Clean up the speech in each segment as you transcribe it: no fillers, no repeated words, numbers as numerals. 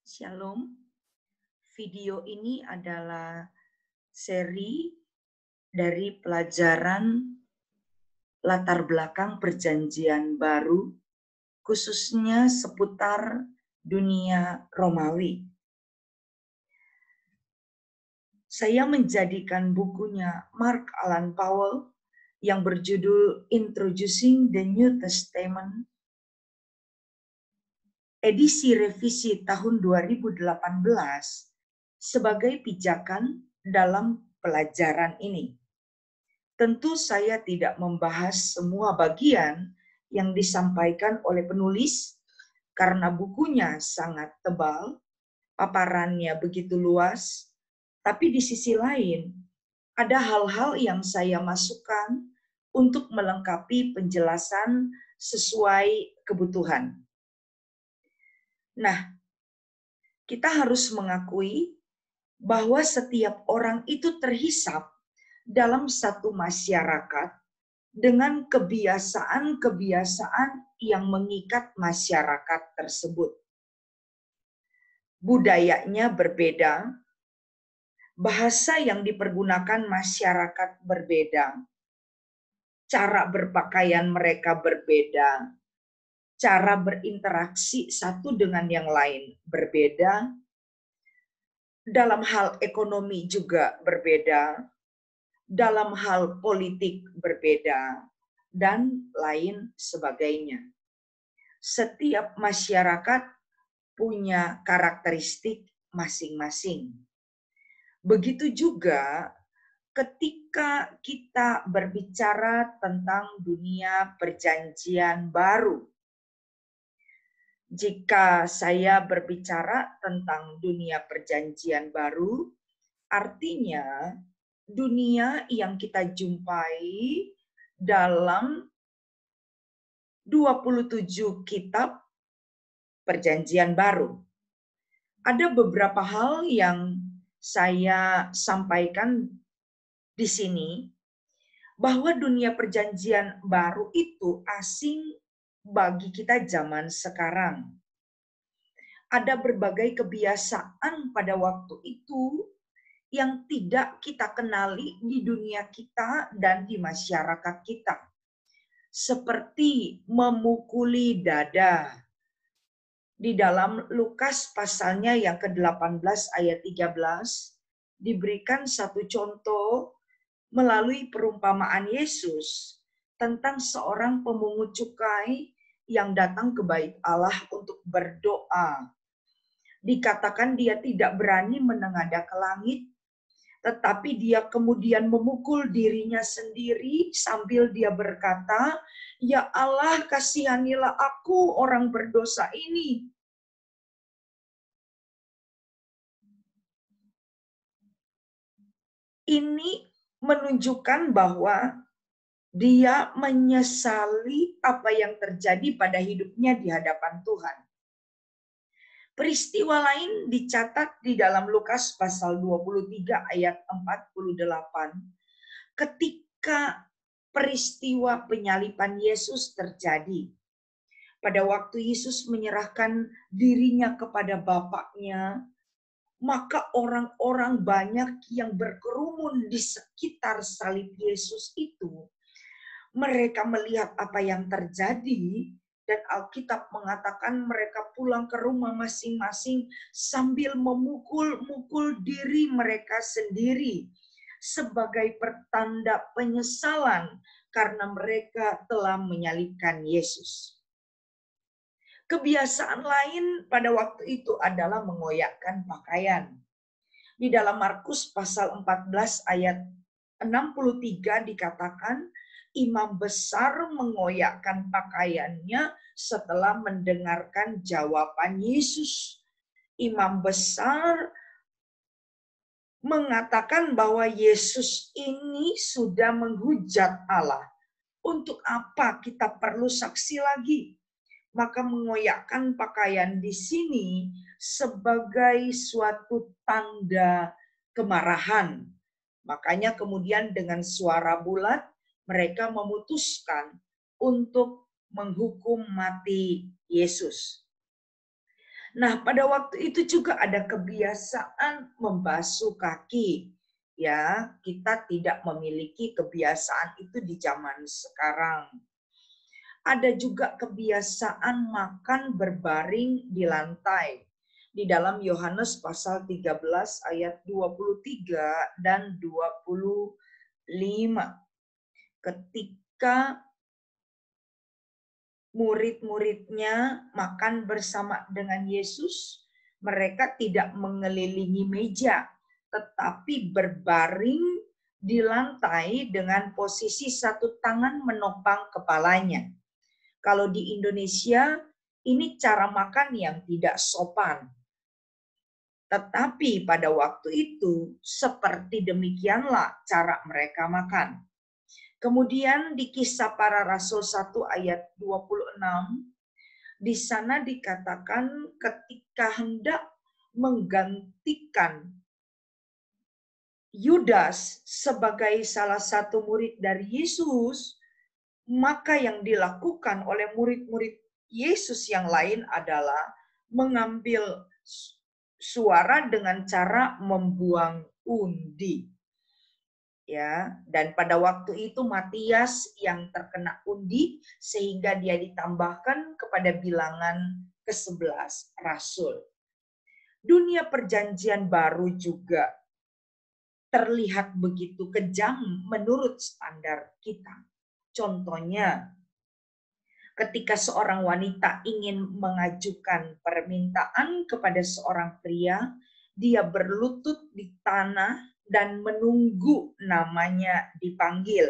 Shalom, video ini adalah seri dari pelajaran latar belakang Perjanjian Baru, khususnya seputar dunia Romawi. Saya menjadikan bukunya Mark Alan Powell yang berjudul Introducing the New Testament, edisi revisi tahun 2018 sebagai pijakan dalam pelajaran ini. Tentu saya tidak membahas semua bagian yang disampaikan oleh penulis karena bukunya sangat tebal, paparannya begitu luas, tapi di sisi lain ada hal-hal yang saya masukkan untuk melengkapi penjelasan sesuai kebutuhan. Nah, kita harus mengakui bahwa setiap orang itu terhisap dalam satu masyarakat dengan kebiasaan-kebiasaan yang mengikat masyarakat tersebut. Budayanya berbeda, bahasa yang dipergunakan masyarakat berbeda, cara berpakaian mereka berbeda, cara berinteraksi satu dengan yang lain berbeda, dalam hal ekonomi juga berbeda, dalam hal politik berbeda, dan lain sebagainya. Setiap masyarakat punya karakteristik masing-masing. Begitu juga ketika kita berbicara tentang dunia Perjanjian Baru. Jika saya berbicara tentang dunia Perjanjian Baru, artinya dunia yang kita jumpai dalam 27 kitab Perjanjian Baru. Ada beberapa hal yang saya sampaikan di sini, bahwa dunia Perjanjian Baru itu asing bagi kita zaman sekarang. Ada berbagai kebiasaan pada waktu itu yang tidak kita kenali di dunia kita dan di masyarakat kita. Seperti memukuli dada. Di dalam Lukas pasalnya yang ke-18 ayat 13 diberikan satu contoh melalui perumpamaan Yesus tentang seorang pemungut cukai yang datang ke bait Allah untuk berdoa. Dikatakan dia tidak berani menengadah ke langit, tetapi dia kemudian memukul dirinya sendiri sambil dia berkata, "Ya Allah, kasihanilah aku orang berdosa ini." Ini menunjukkan bahwa dia menyesali apa yang terjadi pada hidupnya di hadapan Tuhan. Peristiwa lain dicatat di dalam Lukas pasal 23 ayat 48. Ketika peristiwa penyaliban Yesus terjadi. Pada waktu Yesus menyerahkan dirinya kepada Bapaknya, maka orang-orang banyak yang berkerumun di sekitar salib Yesus itu. Mereka melihat apa yang terjadi dan Alkitab mengatakan mereka pulang ke rumah masing-masing sambil memukul-mukul diri mereka sendiri sebagai pertanda penyesalan karena mereka telah menyalibkan Yesus. Kebiasaan lain pada waktu itu adalah mengoyakkan pakaian. Di dalam Markus pasal 14 ayat 63 dikatakan, imam besar mengoyakkan pakaiannya setelah mendengarkan jawaban Yesus. Imam besar mengatakan bahwa Yesus ini sudah menghujat Allah. Untuk apa kita perlu saksi lagi? Maka mengoyakkan pakaian di sini sebagai suatu tanda kemarahan. Makanya kemudian dengan suara bulat mereka memutuskan untuk menghukum mati Yesus. Nah, pada waktu itu juga ada kebiasaan membasuh kaki. Ya, kita tidak memiliki kebiasaan itu di zaman sekarang. Ada juga kebiasaan makan berbaring di lantai. Di dalam Yohanes pasal 13 ayat 23 dan 25. Ketika murid-muridnya makan bersama dengan Yesus, mereka tidak mengelilingi meja, tetapi berbaring di lantai dengan posisi satu tangan menopang kepalanya. Kalau di Indonesia, ini cara makan yang tidak sopan. Tetapi pada waktu itu, seperti demikianlah cara mereka makan. Kemudian di Kisah Para Rasul 1 ayat 26, di sana dikatakan ketika hendak menggantikan Yudas sebagai salah satu murid dari Yesus, maka yang dilakukan oleh murid-murid Yesus yang lain adalah mengambil suara dengan cara membuang undi. Ya, dan pada waktu itu Matias yang terkena undi sehingga dia ditambahkan kepada bilangan ke-11 rasul. Dunia perjanjian baru juga terlihat begitu kejam menurut standar kita. Contohnya, ketika seorang wanita ingin mengajukan permintaan kepada seorang pria, dia berlutut di tanah dan menunggu namanya dipanggil.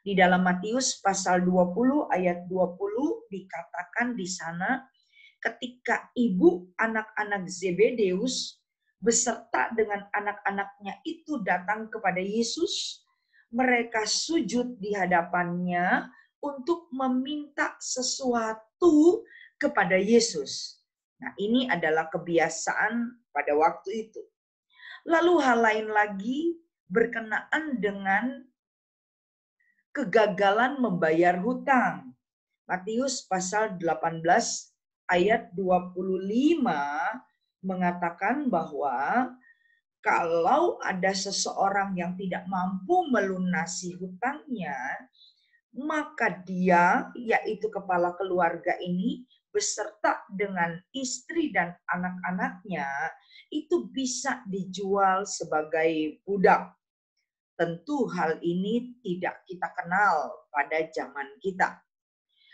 Di dalam Matius pasal 20 ayat 20 dikatakan di sana, ketika ibu anak-anak Zebedeus beserta dengan anak-anaknya itu datang kepada Yesus, mereka sujud di hadapannya untuk meminta sesuatu kepada Yesus. Nah, ini adalah kebiasaan pada waktu itu. Lalu hal lain lagi berkenaan dengan kegagalan membayar hutang. Matius pasal 18 ayat 25 mengatakan bahwa kalau ada seseorang yang tidak mampu melunasi hutangnya, maka dia, yaitu kepala keluarga ini, beserta dengan istri dan anak-anaknya, itu bisa dijual sebagai budak. Tentu hal ini tidak kita kenal pada zaman kita.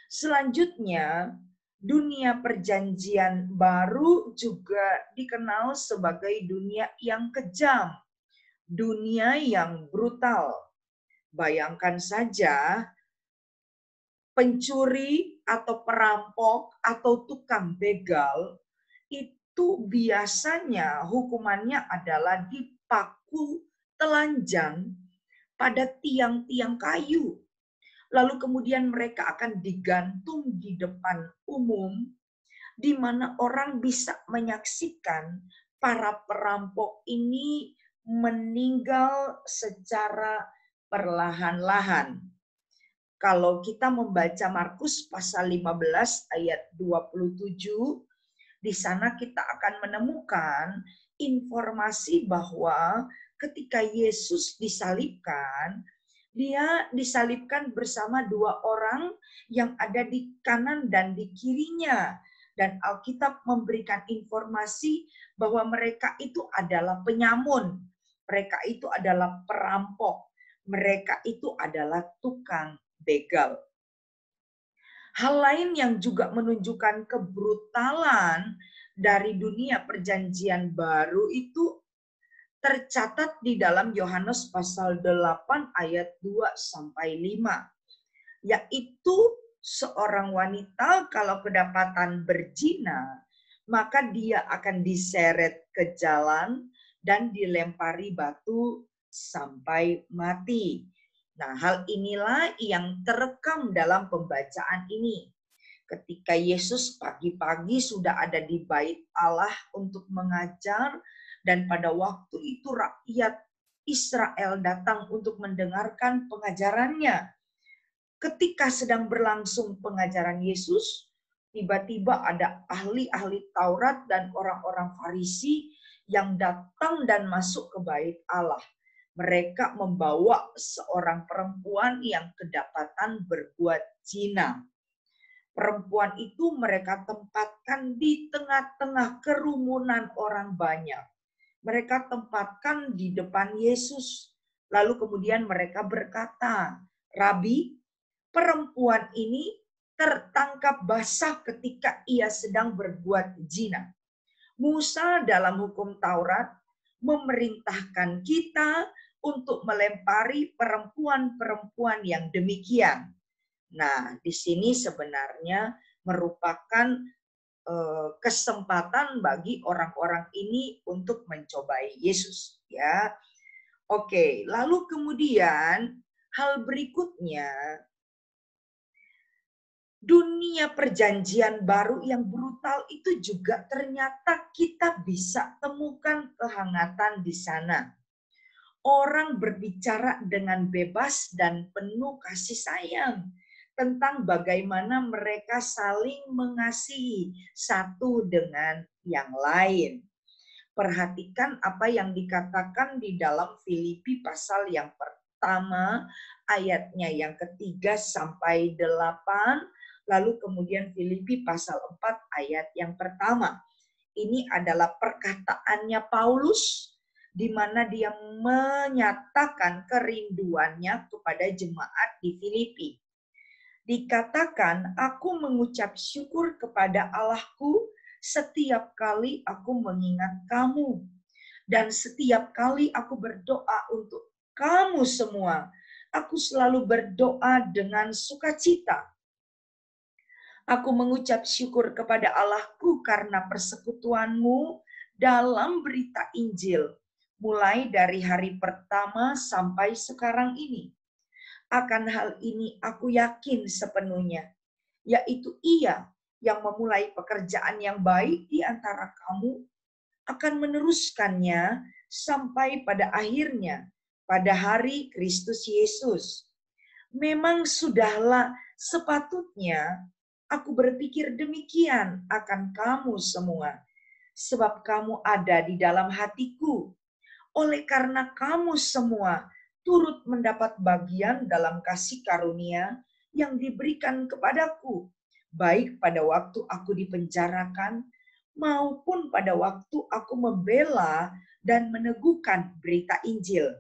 Selanjutnya, dunia perjanjian baru juga dikenal sebagai dunia yang kejam, dunia yang brutal. Bayangkan saja, pencuri atau perampok atau tukang begal itu biasanya hukumannya adalah dipaku telanjang pada tiang-tiang kayu. Lalu kemudian mereka akan digantung di depan umum, di mana orang bisa menyaksikan para perampok ini meninggal secara perlahan-lahan. Kalau kita membaca Markus pasal 15 ayat 27, di sana kita akan menemukan informasi bahwa ketika Yesus disalibkan, dia disalibkan bersama dua orang yang ada di kanan dan di kirinya. Dan Alkitab memberikan informasi bahwa mereka itu adalah penyamun. Mereka itu adalah perampok. Mereka itu adalah tukang begal. Hal lain yang juga menunjukkan kebrutalan dari dunia perjanjian baru itu tercatat di dalam Yohanes pasal 8 ayat 2 sampai 5. Yaitu seorang wanita kalau kedapatan berzina, maka dia akan diseret ke jalan dan dilempari batu sampai mati. Nah, hal inilah yang terekam dalam pembacaan ini. Ketika Yesus pagi-pagi sudah ada di bait Allah untuk mengajar, dan pada waktu itu rakyat Israel datang untuk mendengarkan pengajarannya. Ketika sedang berlangsung pengajaran Yesus, tiba-tiba ada ahli-ahli Taurat dan orang-orang Farisi yang datang dan masuk ke bait Allah. Mereka membawa seorang perempuan yang kedapatan berbuat zina. Perempuan itu mereka tempatkan di tengah-tengah kerumunan orang banyak. Mereka tempatkan di depan Yesus. Lalu kemudian mereka berkata, "Rabi, perempuan ini tertangkap basah ketika ia sedang berbuat zina. Musa dalam hukum Taurat memerintahkan kita untuk melempari perempuan-perempuan yang demikian." Nah, di sini sebenarnya merupakan kesempatan bagi orang-orang ini untuk mencobai Yesus, ya. Oke, lalu kemudian hal berikutnya, dunia perjanjian baru yang brutal itu juga ternyata kita bisa temukan kehangatan di sana. Orang berbicara dengan bebas dan penuh kasih sayang tentang bagaimana mereka saling mengasihi satu dengan yang lain. Perhatikan apa yang dikatakan di dalam Filipi pasal yang pertama, ayatnya yang ketiga sampai 8, lalu kemudian Filipi pasal 4 ayat yang pertama. Ini adalah perkataannya Paulus, di mana dia menyatakan kerinduannya kepada jemaat di Filipi. Dikatakan, "Aku mengucap syukur kepada Allahku setiap kali aku mengingat kamu. Dan setiap kali aku berdoa untuk kamu semua, aku selalu berdoa dengan sukacita. Aku mengucap syukur kepada Allahku karena persekutuanmu dalam berita Injil, mulai dari hari pertama sampai sekarang ini. Akan hal ini aku yakin sepenuhnya, yaitu Ia yang memulai pekerjaan yang baik di antara kamu akan meneruskannya sampai pada akhirnya, pada hari Kristus Yesus. Memang sudahlah sepatutnya aku berpikir demikian akan kamu semua, sebab kamu ada di dalam hatiku. Oleh karena kamu semua turut mendapat bagian dalam kasih karunia yang diberikan kepadaku, baik pada waktu aku dipenjarakan maupun pada waktu aku membela dan meneguhkan berita Injil.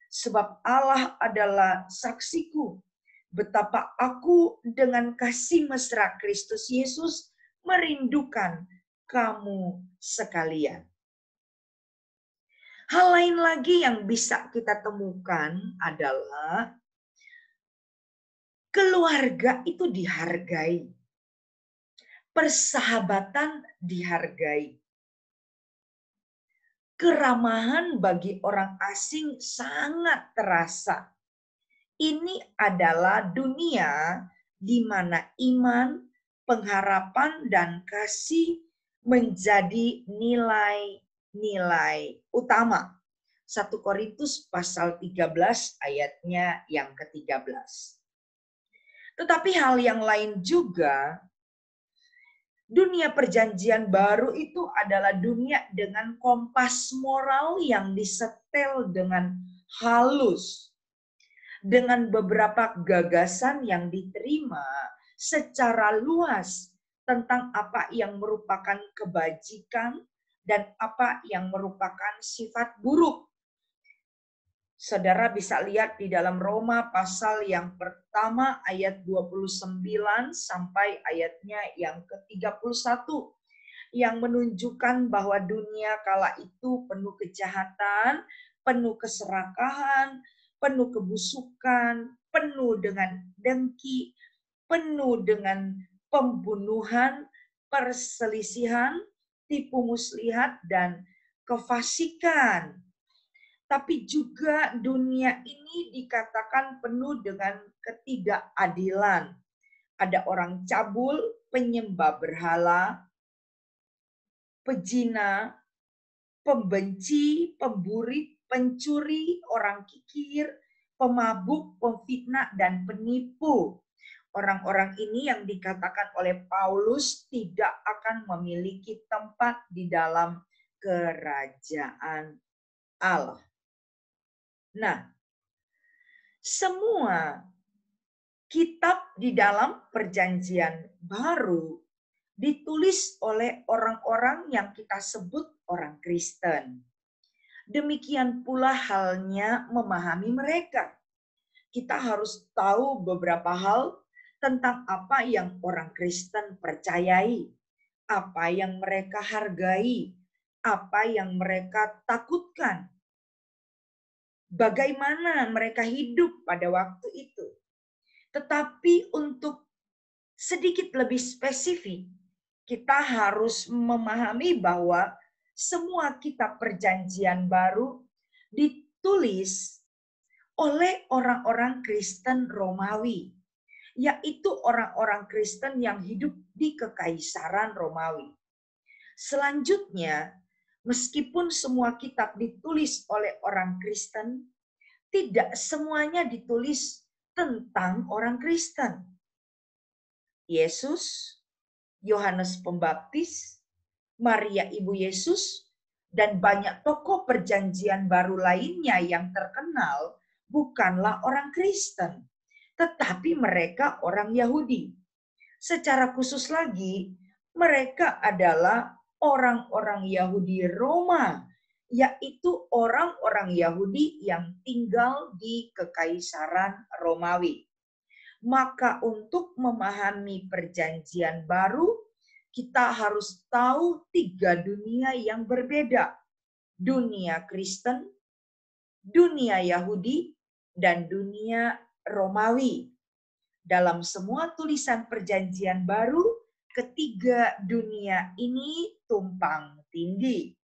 Sebab Allah adalah saksiku, betapa aku dengan kasih mesra Kristus Yesus merindukan kamu sekalian. Hal lain lagi yang bisa kita temukan adalah keluarga itu dihargai, persahabatan dihargai, keramahan bagi orang asing sangat terasa. Ini adalah dunia di mana iman, pengharapan, dan kasih menjadi nilai-nilai utama. 1 Korintus pasal 13 ayatnya yang ke-13. Tetapi hal yang lain juga, dunia perjanjian baru itu adalah dunia dengan kompas moral yang disetel dengan halus, dengan beberapa gagasan yang diterima secara luas tentang apa yang merupakan kebajikan dan apa yang merupakan sifat buruk. Saudara bisa lihat di dalam Roma pasal yang pertama ayat 29 sampai ayatnya yang ke-31 yang menunjukkan bahwa dunia kala itu penuh kejahatan, penuh keserakahan, penuh kebusukan, penuh dengan dengki, penuh dengan pembunuhan, perselisihan, tipu muslihat, dan kefasikan. Tapi juga dunia ini dikatakan penuh dengan ketidakadilan. Ada orang cabul, penyembah berhala, pezina, pembenci, pemburit, pencuri, orang kikir, pemabuk, pemfitnah, dan penipu. Orang-orang ini yang dikatakan oleh Paulus tidak akan memiliki tempat di dalam kerajaan Allah. Nah, semua kitab di dalam Perjanjian Baru ditulis oleh orang-orang yang kita sebut orang Kristen. Demikian pula halnya memahami mereka. Kita harus tahu beberapa hal tentang apa yang orang Kristen percayai, apa yang mereka hargai, apa yang mereka takutkan, bagaimana mereka hidup pada waktu itu. Tetapi untuk sedikit lebih spesifik, kita harus memahami bahwa semua kitab Perjanjian Baru ditulis oleh orang-orang Kristen Romawi, yaitu orang-orang Kristen yang hidup di Kekaisaran Romawi. Selanjutnya, meskipun semua kitab ditulis oleh orang Kristen, tidak semuanya ditulis tentang orang Kristen. Yesus, Yohanes Pembaptis, Maria Ibu Yesus, dan banyak tokoh Perjanjian Baru lainnya yang terkenal bukanlah orang Kristen, tetapi mereka orang Yahudi. Secara khusus lagi, mereka adalah orang-orang Yahudi Roma, yaitu orang-orang Yahudi yang tinggal di Kekaisaran Romawi. Maka untuk memahami Perjanjian Baru, kita harus tahu 3 dunia yang berbeda. Dunia Kristen, dunia Yahudi, dan dunia Romawi. Dalam semua tulisan Perjanjian Baru, ketiga dunia ini tumpang tindih.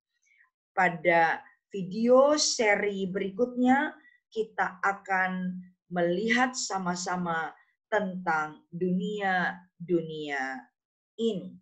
Pada video seri berikutnya, kita akan melihat sama-sama tentang dunia-dunia ini.